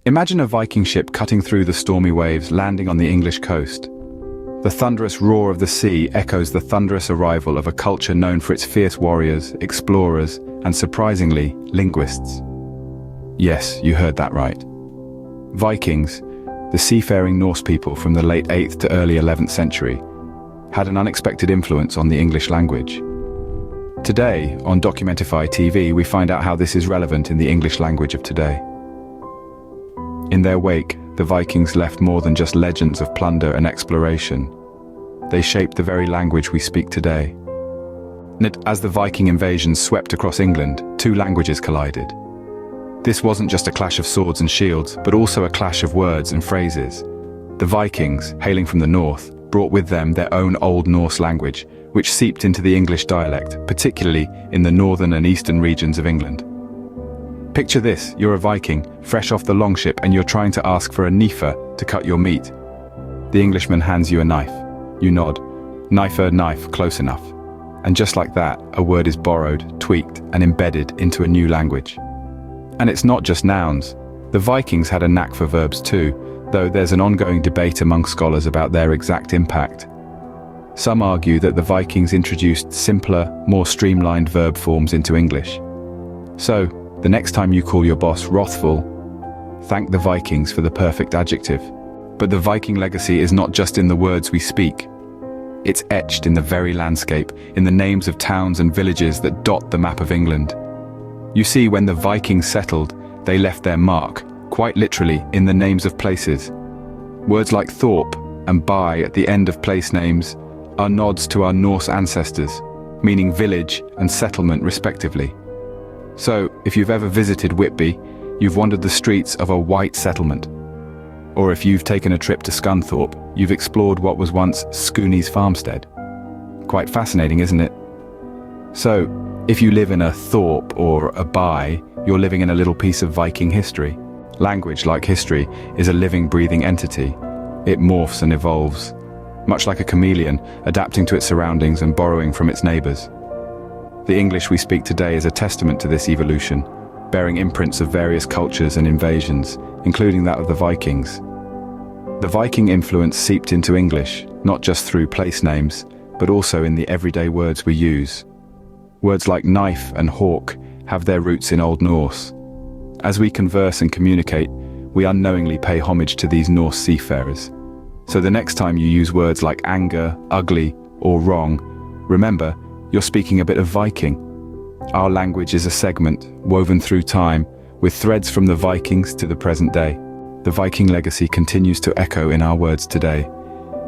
Imagine a Viking ship cutting through the stormy waves, landing on the English coast. The thunderous roar of the sea echoes the thunderous arrival of a culture known for its fierce warriors, explorers, and surprisingly, linguists. Yes, you heard that right. Vikings, the seafaring Norse people from the late 8th to early 11th century, had an unexpected influence on the English language. Today, on Documentify TV, we find out how this is relevant in the English language of today. In their wake, the Vikings left more than just legends of plunder and exploration. They shaped the very language we speak today. As the Viking invasions swept across England, two languages collided. This wasn't just a clash of swords and shields, but also a clash of words and phrases. The Vikings, hailing from the north, brought with them their own Old Norse language, which seeped into the English dialect, particularly in the northern and eastern regions of England. Picture this: you're a Viking, fresh off the longship, and you're trying to ask for a knife to cut your meat. The Englishman hands you a knife. You nod. Knife, close enough. And just like that, a word is borrowed, tweaked, and embedded into a new language. And it's not just nouns. The Vikings had a knack for verbs too, though there's an ongoing debate among scholars about their exact impact. Some argue that the Vikings introduced simpler, more streamlined verb forms into English. So, the next time you call your boss wrathful, thank the Vikings for the perfect adjective. But the Viking legacy is not just in the words we speak. It's etched in the very landscape, in the names of towns and villages that dot the map of England. You see, when the Vikings settled, they left their mark, quite literally, in the names of places. Words like Thorpe and By at the end of place names are nods to our Norse ancestors, meaning village and settlement respectively. So, if you've ever visited Whitby, you've wandered the streets of a white settlement. Or if you've taken a trip to Scunthorpe, you've explored what was once Scooney's farmstead. Quite fascinating, isn't it? So, if you live in a Thorpe or a By, you're living in a little piece of Viking history. Language, like history, is a living, breathing entity. It morphs and evolves, much like a chameleon, adapting to its surroundings and borrowing from its neighbors. The English we speak today is a testament to this evolution, bearing imprints of various cultures and invasions, including that of the Vikings. The Viking influence seeped into English, not just through place names, but also in the everyday words we use. Words like knife and hawk have their roots in Old Norse. As we converse and communicate, we unknowingly pay homage to these Norse seafarers. So the next time you use words like anger, ugly, or wrong, remember, you're speaking a bit of Viking. Our language is a segment, woven through time, with threads from the Vikings to the present day. The Viking legacy continues to echo in our words today.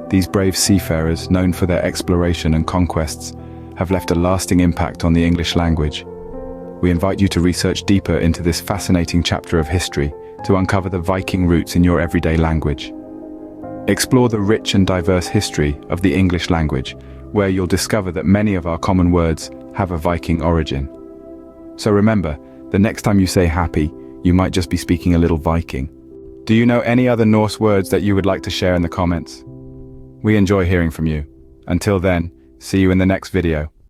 These brave seafarers, known for their exploration and conquests, have left a lasting impact on the English language. We invite you to research deeper into this fascinating chapter of history to uncover the Viking roots in your everyday language. Explore the rich and diverse history of the English language, where you'll discover that many of our common words have a Viking origin. So remember, the next time you say happy, you might just be speaking a little Viking. Do you know any other Norse words that you would like to share in the comments? We enjoy hearing from you. Until then, see you in the next video.